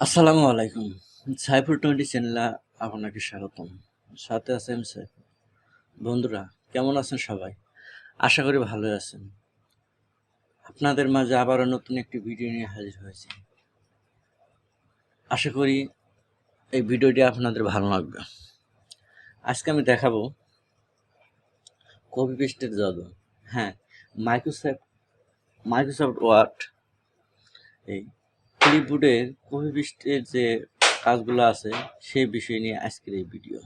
আসসালামু আলাইকুম। সাইফুল 20 চ্যানেলে আপনাকে স্বাগতম। সাথে আছে আমি সাইফুল। বন্ধুরা কেমন আছেন সবাই? আশা করি ভালোই আছেন। আপনাদের মাঝে আবারও নতুন একটি ভিডিও নিয়ে হাজির হয়েছি। আশা করি এই ভিডিওটি আপনাদের ভালো লাগবে। আজকে আমি দেখাবো কপি পেস্টের জাদু। হ্যাঁ, মাইক্রোসফট ওয়ার্ড এই ক্লিপবোর্ডের কপি পেস্টের যে কাজগুলো আছে সেই বিষয় নিয়ে আজকের এই ভিডিও।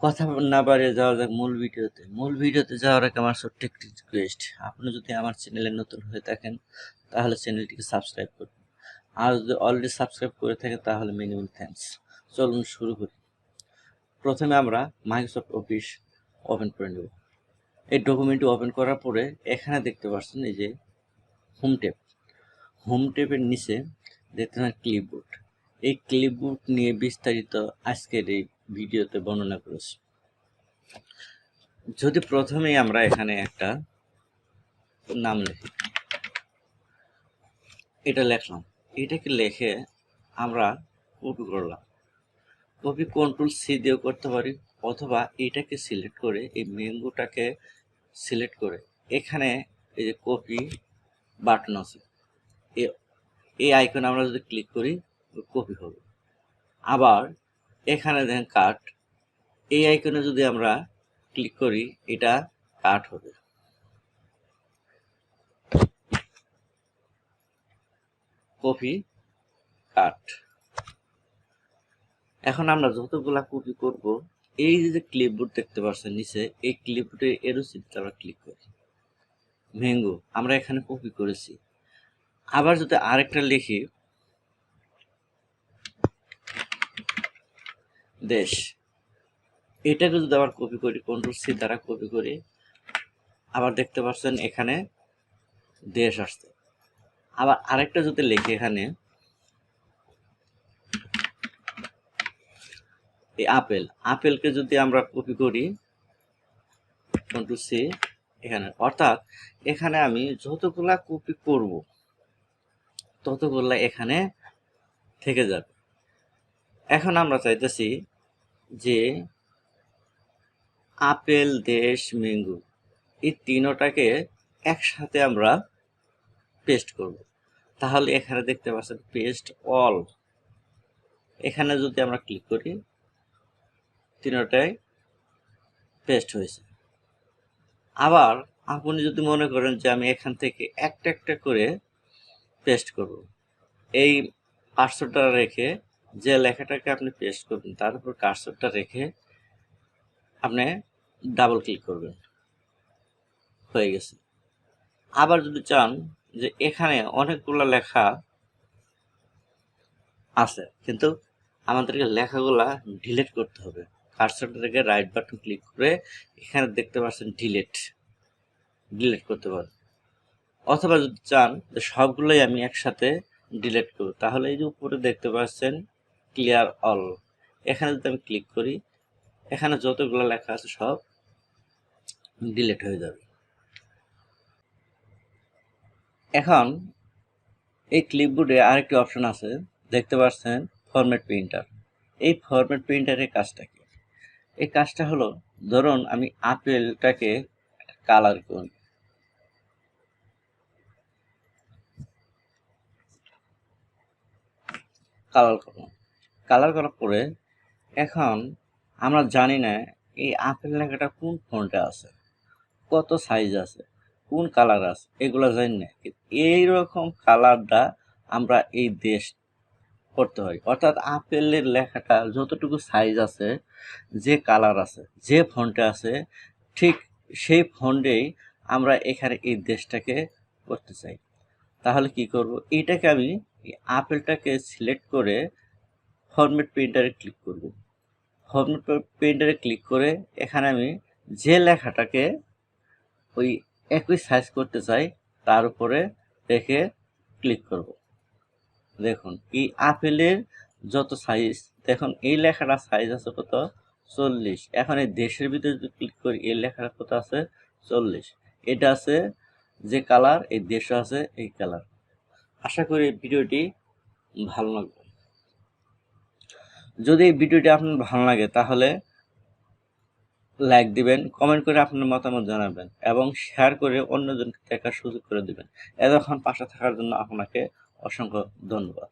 কথা না বাড়িয়ে যাওয়া যাক মূল ভিডিওতে যাওয়ার আগে আমার ছোট্ট একটি রিকোয়েস্ট, আপনি যদি আমার চ্যানেলে নতুন হয়ে থাকেন তাহলে চ্যানেলটিকে সাবস্ক্রাইব করুন, আর যদি অলরেডি সাবস্ক্রাইব করে থাকেন তাহলে মিনিমাম থ্যাঙ্কস। চলুন শুরু করি। প্রথমে আমরা মাইক্রোসফট অফিস ওপেন করে নেব। এই ডকুমেন্টটি ওপেন করার পরে এখানে দেখতে পাচ্ছেন এই যে হোম ট্যাবের নিচে দেখতে পাচ্ছেন ক্লিপবোর্ড। এই ক্লিপবোর্ড নিয়ে বিস্তারিত আজকের এই ভিডিওতে বর্ণনা করেছি। যদি প্রথমেই আমরা এখানে একটা নাম লিখি, এটা লিখলাম, এটাকে লিখে আমরা কপি করলাম। কপি কন্ট্রোল সি দিয়েও করতে পারি, অথবা এটাকে সিলেক্ট করে এই ম্যাঙ্গোটাকে সিলেক্ট করে এখানে এই যে কপি বাটন আছে, এই আইকনে আমরা যদি ক্লিক করি কপি হবে। আবার এখানে দেখেন কাট, এই আইকনে যদি আমরা ক্লিক করি এটা কাট হবে। কপি কাট। এখন আমরা যতগুলা কপি করব, এই যে ক্লিপবোর্ড দেখতে পাচ্ছেন নিচে, এই ক্লিপবোর্ডে এরো চিত্রে আমরা ক্লিক করি। ম্যাঙ্গো আমরা এখানে কপি করেছি। আবার যদি আরেকটা লিখি দেশ, এটাকে যদি আবার কপি করি কন্ট্রোল সি দ্বারা কপি করি, আবার দেখতে পাচ্ছেন এখানে দেশ আসছে। আবার আরেকটা যদি লিখি এখানে এই আপেলকে যদি আমরা কপি করি কন্ট্রোল সি এখানে, অর্থাৎ এখানে আমি যতগুলা কপি করব ততগুলা এখানে থেকে যাবে। এখন আমরা চাইতেছি যে আপেল, দেশ, ম্যাঙ্গো এই তিনটাকে একসাথে আমরা পেস্ট করব। তাহলে এখানে দেখতে পাচ্ছেন পেস্ট অল, এখানে যদি আমরা ক্লিক করি তিনটাই পেস্ট হয়েছে। আবার আপনি যদি মনে করেন যে আমি এখান থেকে একটা একটা করে পেস্ট করব, এই কার্সরটা রেখে যে লেখাটাকে আপনি পেস্ট করবেন তার উপর কার্সরটা রেখে আপনি ডাবল ক্লিক করবেন, হয়ে গেছে। আবার যদি চান যে এখানে অনেকগুলো লেখা আছে কিন্তু আমাদেরকে লেখাগুলা ডিলিট করতে হবে, কার্সরটা রেখে রাইট বাটন ক্লিক করে এখানে দেখতে পাচ্ছেন ডিলিট করতে পারেন। অথবা যদি চান যে সবগুলোই আমি একসাথে ডিলিট করব, তাহলে এই যে উপরে দেখতে পাচ্ছেন ক্লিয়ার অল, এখানে যদি আমি ক্লিক করি এখানে যতগুলো লেখা আছে সব ডিলিট হয়ে যাবে। এখন এই ক্লিপবোর্ডে আরেকটি অপশন আছে, দেখতে পাচ্ছেন ফরম্যাট প্রিন্টার। এই ফরম্যাট প্রিন্টারের কাজটা কি? এই কাজটা হলো, ধরুন আমি আপেলটাকে কালার করি, কালার করার পরে এখন আমরা জানি না এই আপেল লেখাটা কোন ফন্টে আছে, কত সাইজ আছে, কোন কালার আছে, এগুলো জানি না। এইরকম কালারটা আমরা এই দেশ করতে হয়, অর্থাৎ আপেলের লেখাটা যতটুকু সাইজ আছে, যে কালার আছে, যে ফন্টে আছে, ঠিক সেই ফন্টেই আমরা এখানে এই দেশটাকে করতে চাই। তাহলে কি করব, এটাকে আমি আপেলটাকে সিলেক্ট করে ফরম্যাট প্রিন্টারে ক্লিক করব। ফরম্যাট প্রিন্টারে ক্লিক করে এখানে আমি যে লেখাটাকে ওই একই সাইজ করতে চাই তার উপরে রেখে ক্লিক করব। দেখুন এই আপেলের যত সাইজ, দেখুন এই লেখাটা সাইজ আছে কত, 40। এখন এই দেশের ভিতরে যদি ক্লিক করি এই লেখাটা কত আছে, 40। এটা আছে যে কালার, এই দেশও আছে এই কালার। আশা করি ভিডিওটি ভালো লাগবে। যদি এই ভিডিওটি আপনার ভালো লাগে তাহলে লাইক দিবেন, কমেন্ট করে আপনার মতামত জানাবেন এবং শেয়ার করে অন্যজনকে দেখার সুযোগ করে দিবেন। এতক্ষণ পাশে থাকার জন্য আপনাকে অসংখ্য ধন্যবাদ।